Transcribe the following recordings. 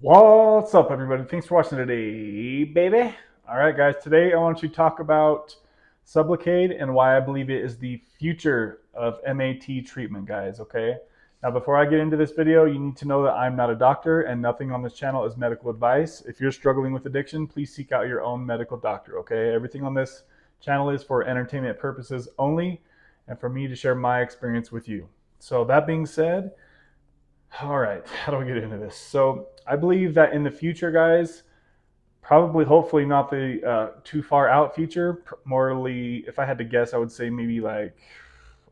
What's up, everybody? Thanks for watching today, baby. All right, guys, today I want to talk about Sublocade and why I believe it is the future of MAT treatment, guys, okay? Now, before I get into this video, you need to know that I'm not a doctor and nothing on this channel is medical advice. If you're struggling with addiction, please seek out your own medical doctor, okay? Everything on this channel is for entertainment purposes only and for me to share my experience with you. So, that being said, all right, how do we get into this? So I believe that in the future, guys, probably, hopefully not the too far out future. Morally, if I had to guess, I would say maybe like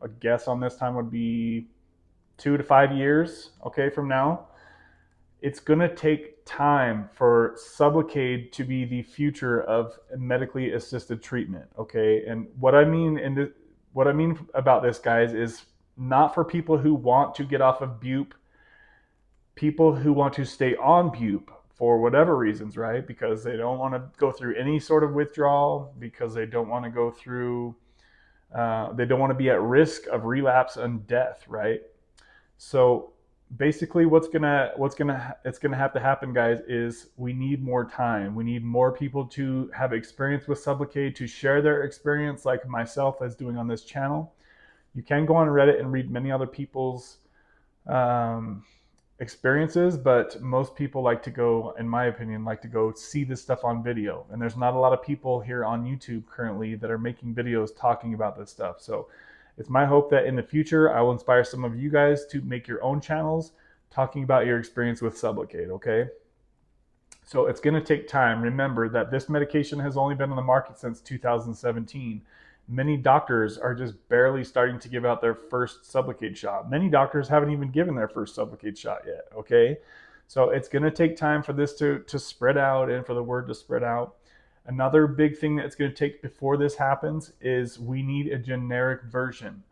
a guess on this time would be 2 to 5 years. Okay, from now, it's gonna take time for Sublocade to be the future of medically assisted treatment. Okay, and what I mean about this, guys, is not for people who want to get off of bupe, people who want to stay on bupe for whatever reasons, right? Because they don't want to go through any sort of withdrawal, because they don't want to go through, they don't want to be at risk of relapse and death, right? So basically, it's gonna have to happen, guys. Is we need more time. We need more people to have experience with Sublocade to share their experience, like myself as doing on this channel. You can go on Reddit and read many other people's um, experiences, but most people like to go, in my opinion, like to go see this stuff on video. And there's not a lot of people here on YouTube currently that are making videos talking about this stuff. So it's my hope that in the future, I will inspire some of you guys to make your own channels talking about your experience with Sublocade, okay? So it's going to take time. Remember that this medication has only been on the market since 2017. Many doctors are just barely starting to give out their first Sublocade shot. Many doctors haven't even given their first Sublocade shot yet, okay? So it's going to take time for this to spread out and for the word to spread out. Another big thing that's going to take before this happens is we need a generic version.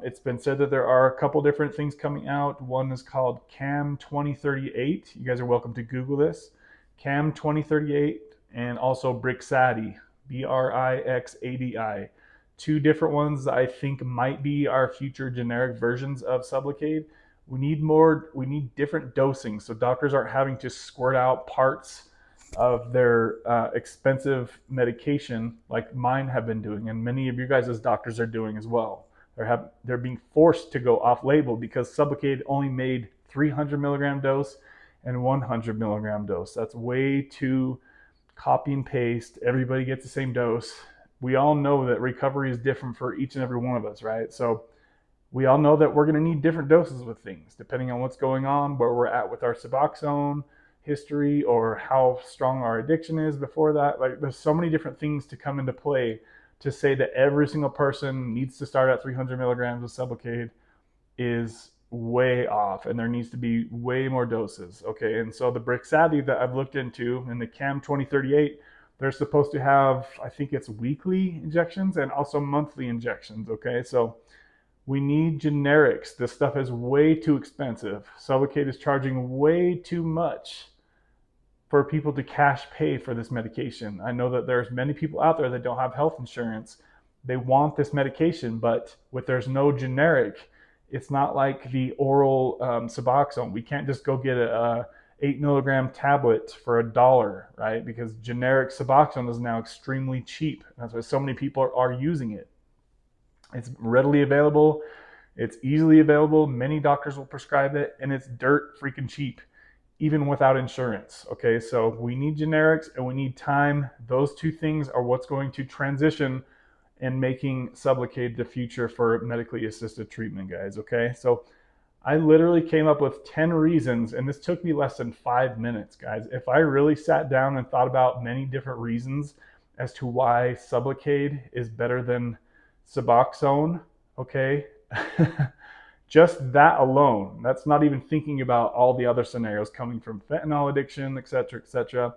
It's been said that there are a couple different things coming out. One is called CAM 2038. You guys are welcome to Google this. CAM 2038 and also Brixadi, Brixadi. Two different ones that I think might be our future generic versions of Sublocade. We need different dosing so doctors aren't having to squirt out parts of their expensive medication like mine have been doing, and many of you guys as doctors are doing as well. They're being forced to go off label because Sublocade only made 300 milligram dose and 100 milligram dose. That's way too copy and paste. Everybody gets the same dose. We all know that recovery is different for each and every one of us, right? So we all know that we're going to need different doses with things depending on what's going on, where we're at with our Suboxone history, or how strong our addiction is before that. Like, there's so many different things to come into play to say that every single person needs to start at 300 milligrams of Sublocade is way off, and there needs to be way more doses. Okay, and so the Brixadi that I've looked into in the CAM 2038, they're supposed to have, I think it's weekly injections and also monthly injections. Okay, so we need generics. This stuff is way too expensive. Sublocade is charging way too much for people to cash pay for this medication. I know that there's many people out there that don't have health insurance. They want this medication, but there's no generic, it's not like the oral Suboxone. We can't just go get a 8 milligram tablet for $1, right? Because generic Suboxone is now extremely cheap. That's why so many people are using it. It's readily available. It's easily available. Many doctors will prescribe it, and it's dirt freaking cheap, even without insurance. Okay, so we need generics and we need time. Those two things are what's going to transition and making Sublocade the future for medically assisted treatment, guys. Okay, so I literally came up with 10 reasons, and this took me less than 5 minutes, guys. If I really sat down and thought about many different reasons as to why Sublocade is better than Suboxone, okay, just that alone, that's not even thinking about all the other scenarios coming from fentanyl addiction, etc., etc.,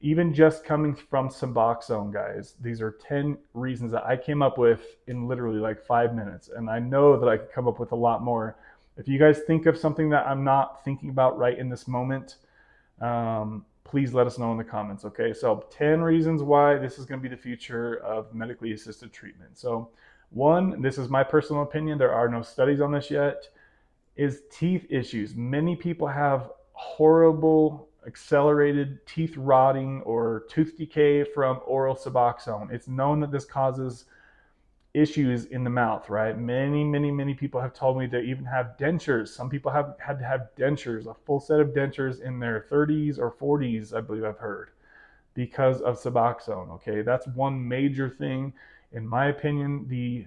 even just coming from Suboxone, guys. These are 10 reasons that I came up with in literally like 5 minutes. And I know that I could come up with a lot more. If you guys think of something that I'm not thinking about right in this moment, please let us know in the comments, okay? So 10 reasons why this is going to be the future of medically assisted treatment. So one, this is my personal opinion, there are no studies on this yet, is teeth issues. Many people have horrible accelerated teeth rotting or tooth decay from oral Suboxone. It's known that this causes issues in the mouth, right? Many people have told me they even have dentures. Some people have had to have dentures, a full set of dentures in their 30s or 40s, I believe I've heard, because of Suboxone. Okay, that's one major thing. In my opinion, the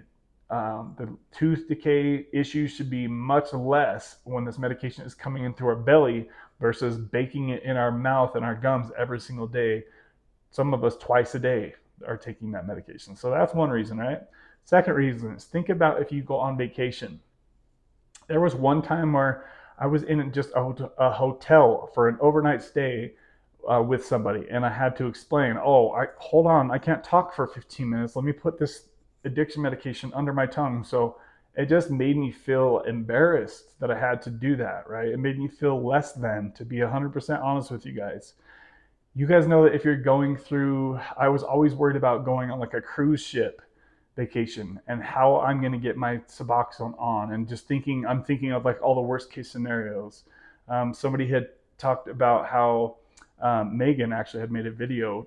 tooth decay issue should be much less when this medication is coming into our belly versus baking it in our mouth and our gums every single day. Some of us twice a day are taking that medication. So that's one reason, right? Second reason is think about if you go on vacation. There was one time where I was in just a hotel for an overnight stay with somebody, and I had to explain, hold on, I can't talk for 15 minutes. Let me put this addiction medication under my tongue. So it just made me feel embarrassed that I had to do that, right? It made me feel less than, to be 100% honest with you guys. You guys know that if you're going through, I was always worried about going on like a cruise ship vacation and how I'm going to get my Suboxone on, and just I'm thinking of like all the worst case scenarios. Somebody had talked about how Megan actually had made a video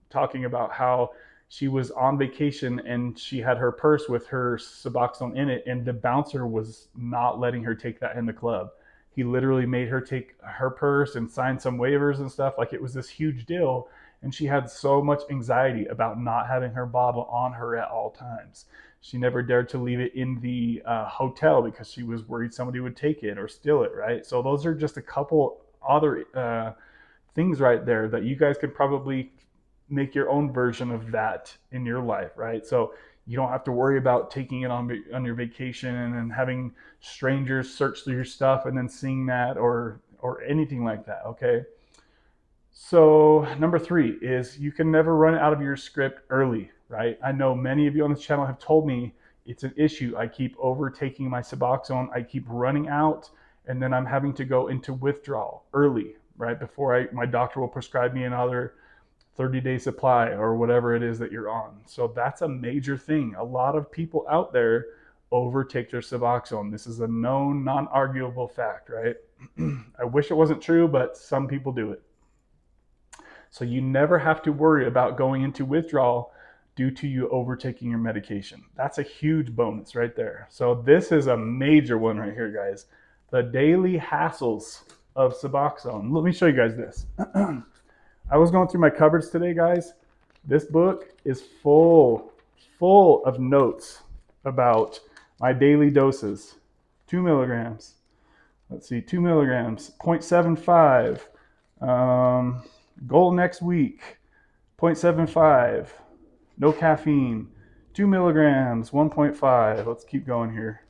talking about how she was on vacation and she had her purse with her Suboxone in it, and the bouncer was not letting her take that in the club. He literally made her take her purse and sign some waivers and stuff like it was this huge deal. And she had so much anxiety about not having her bottle on her at all times. She never dared to leave it in the hotel because she was worried somebody would take it or steal it, right? So those are just a couple other things right there that you guys could probably make your own version of that in your life, right? So you don't have to worry about taking it on your vacation and having strangers search through your stuff and then seeing that or anything like that, okay? So number 3 is you can never run out of your script early, right? I know many of you on this channel have told me it's an issue. I keep overtaking my Suboxone. I keep running out, and then I'm having to go into withdrawal early, right? Before my doctor will prescribe me another 30-day supply or whatever it is that you're on. So that's a major thing. A lot of people out there overtake their Suboxone. This is a known, non-arguable fact, right? I wish it wasn't true, but some people do it. So you never have to worry about going into withdrawal due to you overtaking your medication. That's a huge bonus right there. So this is a major one right here, guys. The daily hassles of Suboxone. Let me show you guys this. I was going through my cupboards today, guys. This book is full of notes about my daily doses. 2 milligrams. Let's see, 2 milligrams, 0.75. Goal next week, 0.75. No caffeine. 2 milligrams, 1.5. Let's keep going here.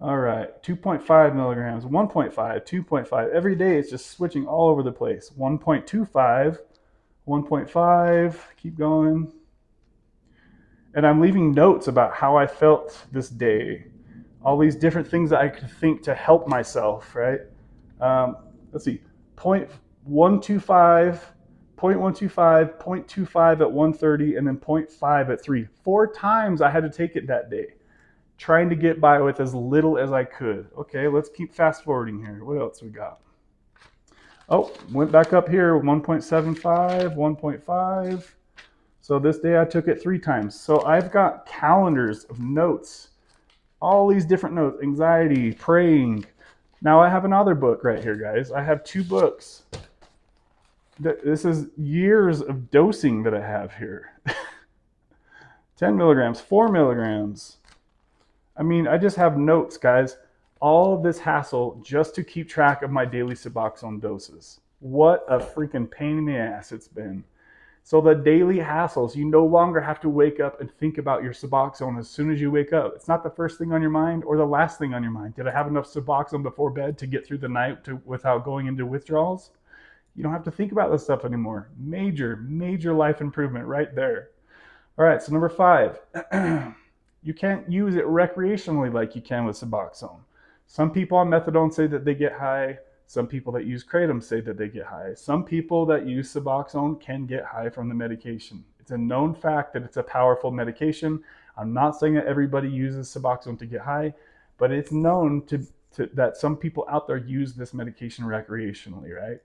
All right, 2.5 milligrams, 1.5, 2.5. Every day it's just switching all over the place. 1.25, 1.5, keep going. And I'm leaving notes about how I felt this day. All these different things that I could think to help myself, right? Let's see, 0.125, 0.125, 0.25 at 1:30, and then 0.5 at 3. 4 times I had to take it that day, trying to get by with as little as I could. Okay, let's keep fast forwarding here. What else we got? Oh, went back up here, 1.75, 1.5. So this day I took it 3 times. So I've got calendars of notes, all these different notes, anxiety, praying. Now I have another book right here, guys. I have 2 books. This is years of dosing that I have here. 10 milligrams, 4 milligrams. I mean, I just have notes, guys. All of this hassle just to keep track of my daily Suboxone doses. What a freaking pain in the ass it's been. So the daily hassles, you no longer have to wake up and think about your Suboxone as soon as you wake up. It's not the first thing on your mind or the last thing on your mind. Did I have enough Suboxone before bed to get through the night without going into withdrawals? You don't have to think about this stuff anymore. Major life improvement right there. All right, so number 5. You can't use it recreationally like you can with Suboxone. Some people on methadone say that they get high. Some people that use kratom say that they get high. Some people that use Suboxone can get high from the medication. It's a known fact that it's a powerful medication. I'm not saying that everybody uses Suboxone to get high, but it's known to that some people out there use this medication recreationally, right?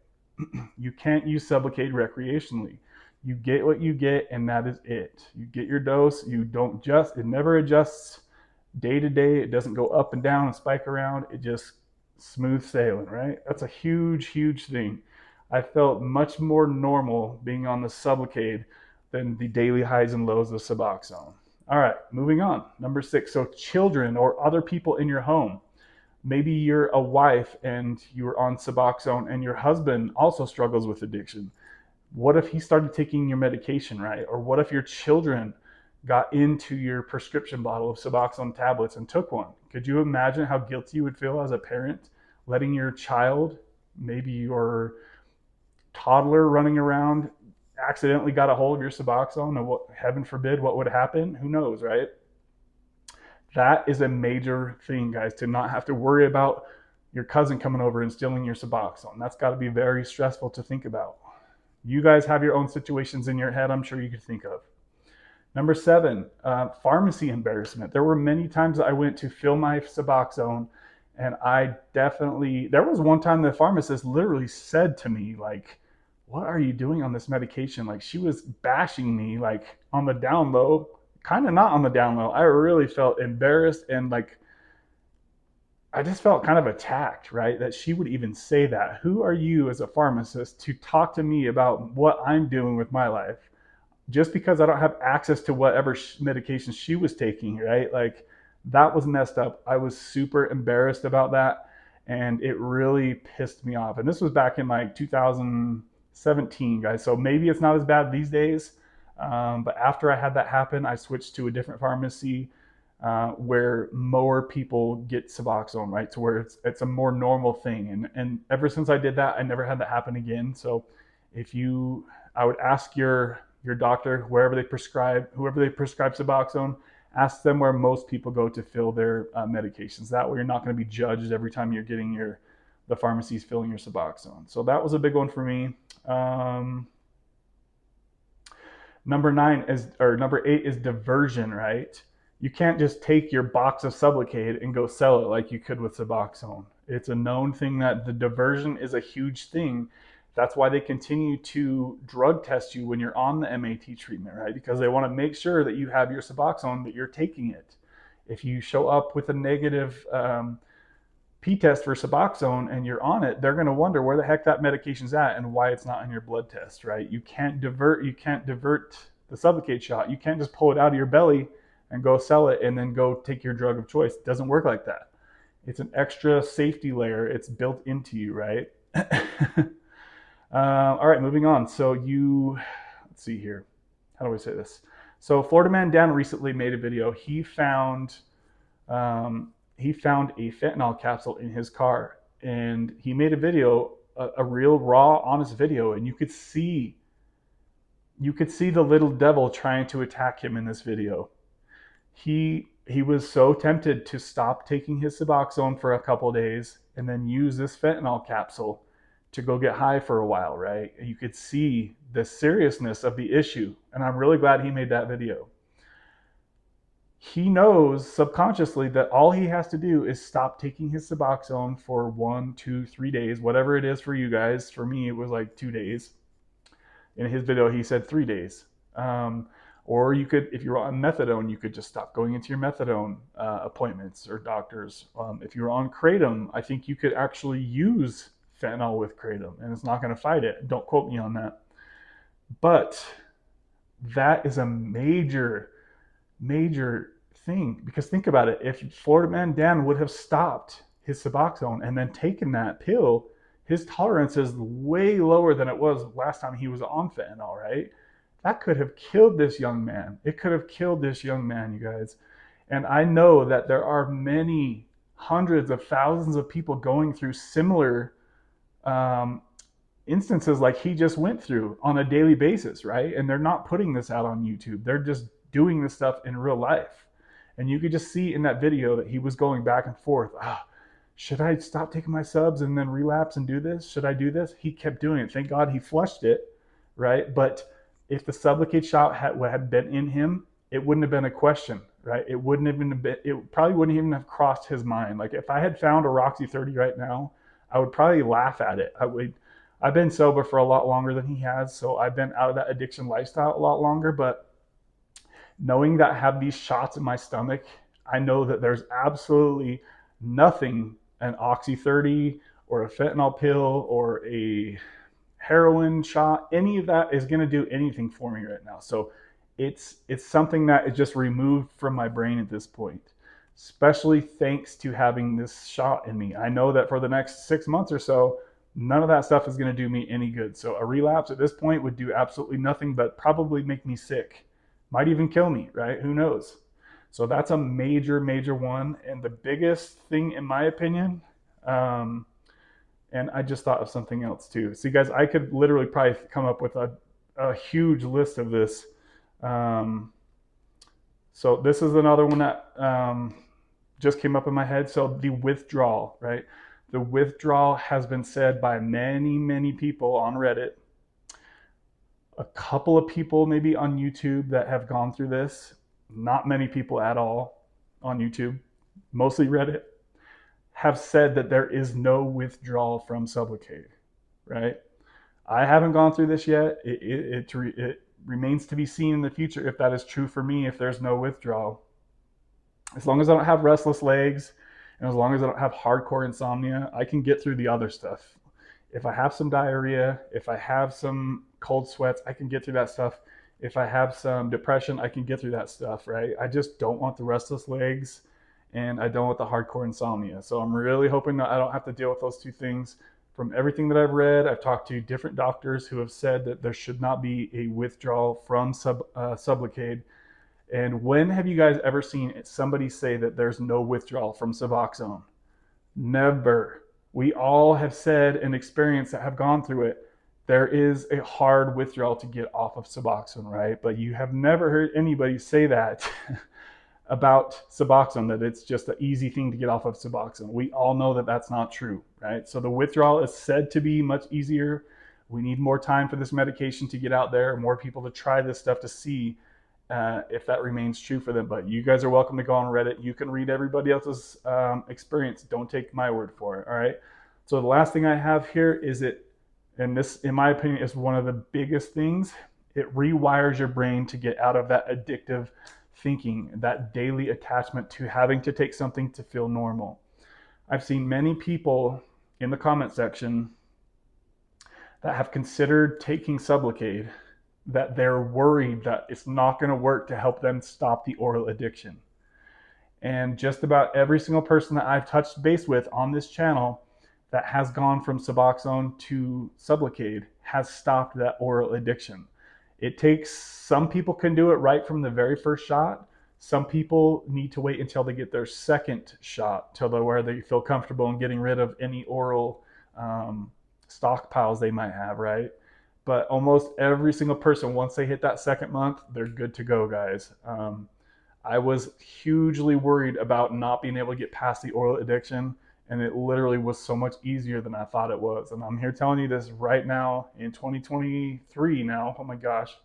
You can't use Sublocade recreationally. You get what you get, and that is it. You get your dose. You don't just, it never adjusts day to day. It doesn't go up and down and spike around. It just smooth sailing, right? That's a huge, huge thing. I felt much more normal being on the Sublocade than the daily highs and lows of Suboxone. All right, moving on. Number 6. So children or other people in your home. Maybe you're a wife and you're on Suboxone and your husband also struggles with addiction. What if he started taking your medication, right? Or what if your children got into your prescription bottle of Suboxone tablets and took one? Could you imagine how guilty you would feel as a parent letting your child, maybe your toddler running around, accidentally got a hold of your Suboxone, and what, heaven forbid, what would happen? Who knows, right? That is a major thing, guys, to not have to worry about your cousin coming over and stealing your Suboxone. That's got to be very stressful to think about. You guys have your own situations in your head, I'm sure you could think of. Number 7, pharmacy embarrassment. There were many times I went to fill my Suboxone, and there was one time the pharmacist literally said to me, like, what are you doing on this medication? Like, she was bashing me, like, on the down low, kind of not on the down low. I really felt embarrassed and like, I just felt kind of attacked, right? That she would even say that. Who are you as a pharmacist to talk to me about what I'm doing with my life? Just because I don't have access to whatever medication she was taking, right? Like, that was messed up. I was super embarrassed about that, and it really pissed me off. And this was back in like 2017, guys. So maybe it's not as bad these days. But after I had that happen, I switched to a different pharmacy where more people get Suboxone, right? To where it's a more normal thing. And ever since I did that, I never had that happen again. So I would ask your doctor, whoever they prescribe Suboxone, ask them where most people go to fill their medications. That way you're not going to be judged every time you're getting the pharmacies filling your Suboxone. So that was a big one for me. Number 8 is diversion, right? You can't just take your box of Sublocade and go sell it like you could with Suboxone. It's a known thing that the diversion is a huge thing. That's why they continue to drug test you when you're on the MAT treatment, right? Because they want to make sure that you have your Suboxone, that you're taking it. If you show up with a negative P-test for Suboxone and you're on it, they're going to wonder where the heck that medication's at and why it's not in your blood test, right? You can't divert the Sublocade shot. You can't just pull it out of your belly and go sell it and then go take your drug of choice. It doesn't work like that. It's an extra safety layer. It's built into you, right? All right, moving on. So let's see here. How do I say this? So Florida Man Dan recently made a video. He found a fentanyl capsule in his car, and he made a video, a real raw, honest video, and you could see the little devil trying to attack him in this video. He was so tempted to stop taking his Suboxone for a couple days and then use this fentanyl capsule to go get high for a while, right? You could see the seriousness of the issue, and I'm really glad he made that video. He knows subconsciously that all he has to do is stop taking his Suboxone for 1, 2, 3 days, whatever it is for you guys. For me, it was like 2 days. In his video, he said 3 days. Or you could, if you're on methadone, you could just stop going into your methadone appointments or doctors. If you're on kratom, I think you could actually use fentanyl with kratom, and it's not going to fight it. Don't quote me on that. But that is a major, major thing, because think about it. If Florida Man Dan would have stopped his Suboxone and then taken that pill, his tolerance is way lower than it was last time he was on fentanyl, right? That could have killed this young man. It could have killed this young man, you guys. And I know that there are many hundreds of thousands of people going through similar instances like he just went through on a daily basis, right? And they're not putting this out on YouTube. They're just doing this stuff in real life. And you could just see in that video that he was going back and forth. Should I stop taking my subs and then relapse and do this? Should I do this? He kept doing it. Thank God he flushed it, right? But if the Sublocade shot had been in him, it wouldn't have been a question, right? It wouldn't have been, it probably wouldn't even have crossed his mind. Like if I had found a Roxy 30 right now, I would probably laugh at it. I've been sober for a lot longer than he has, so I've been out of that addiction lifestyle a lot longer. But knowing that I have these shots in my stomach, I know that there's absolutely nothing an Oxy 30 or a fentanyl pill or a heroin shot, any of that is going to do anything for me right now. So it's something that is just removed from my brain at this point, especially thanks to having this shot in me. I know that for the next 6 months or so, none of that stuff is going to do me any good. So a relapse at this point would do absolutely nothing but probably make me sick, might even kill me, right? Who knows? So that's a major, major one. And the biggest thing, in my opinion, and I just thought of something else too. See, guys, I could literally probably come up with a huge list of this. Um, so this is another one that just came up in my head. So the withdrawal, right? The withdrawal has been said by many, many people on Reddit. A couple of people maybe on YouTube that have gone through this. Not many people at all on YouTube, mostly Reddit, have said that there is no withdrawal from Sublocade, right? I haven't gone through this yet. It remains to be seen in the future if that is true for me, if there's no withdrawal. As long as I don't have restless legs and as long as I don't have hardcore insomnia, I can get through the other stuff. If I have some diarrhea, if I have some cold sweats, I can get through that stuff. If I have some depression, I can get through that stuff, right? I just don't want the restless legs and I don't want the hardcore insomnia. So I'm really hoping that I don't have to deal with those two things. From everything that I've read, I've talked to different doctors who have said that there should not be a withdrawal from Sublocade. And when have you guys ever seen somebody say that there's no withdrawal from Suboxone? Never. We all have said and experienced that have gone through it. There is a hard withdrawal to get off of Suboxone, right? But you have never heard anybody say that about Suboxone, that it's just an easy thing to get off of Suboxone. We all know that that's not true, right? So the withdrawal is said to be much easier. We need more time for this medication to get out there, more people to try this stuff to see if that remains true for them. But you guys are welcome to go on Reddit. You can read everybody else's experience. Don't take my word for it, all right? So the last thing I have here is and this, in my opinion, is one of the biggest things. It rewires your brain to get out of that addictive thinking, that daily attachment to having to take something to feel normal. I've seen many people in the comment section that have considered taking Sublocade, that they're worried that it's not going to work to help them stop the oral addiction. And just about every single person that I've touched base with on this channel that has gone from Suboxone to Sublocade has stopped that oral addiction. It takes, some people can do it right from the very first shot. Some people need to wait until they get their second shot, till where they feel comfortable in getting rid of any oral stockpiles they might have, right? But almost every single person, once they hit that second month, they're good to go, guys. I was hugely worried about not being able to get past the oral addiction, and it literally was so much easier than I thought it was. And I'm here telling you this right now in 2023 now. Oh my gosh.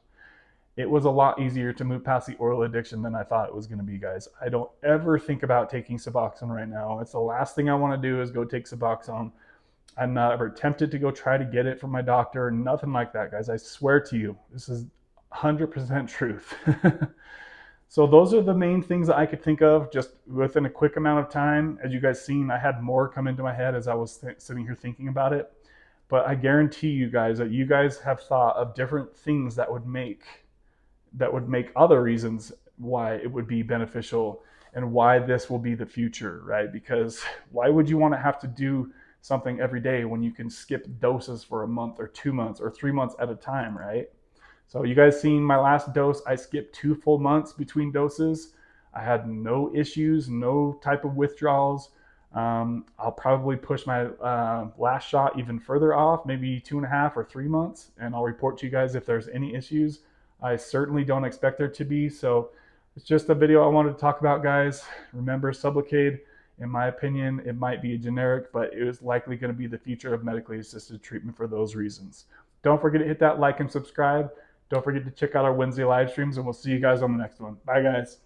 It was a lot easier to move past the oral addiction than I thought it was going to be, guys. I don't ever think about taking Suboxone right now. It's the last thing I want to do is go take Suboxone. I'm not ever tempted to go try to get it from my doctor. Nothing like that, guys. I swear to you, this is 100% truth. So those are the main things that I could think of just within a quick amount of time. As you guys seen, I had more come into my head as I was sitting here thinking about it. But I guarantee you guys that you guys have thought of different things that would make other reasons why it would be beneficial and why this will be the future, right? Because why would you want to have to do something every day when you can skip doses for a month or 2 months or 3 months at a time, right? So you guys seen my last dose, I skipped 2 full months between doses. I had no issues, no type of withdrawals. I'll probably push my last shot even further off, maybe 2.5 or 3 months, and I'll report to you guys if there's any issues. I certainly don't expect there to be. So it's just a video I wanted to talk about, guys. Remember, Sublocade, in my opinion, it might be a generic, but it is likely going to be the future of medically assisted treatment for those reasons. Don't forget to hit that like and subscribe. Don't forget to check out our Wednesday live streams, and we'll see you guys on the next one. Bye, guys.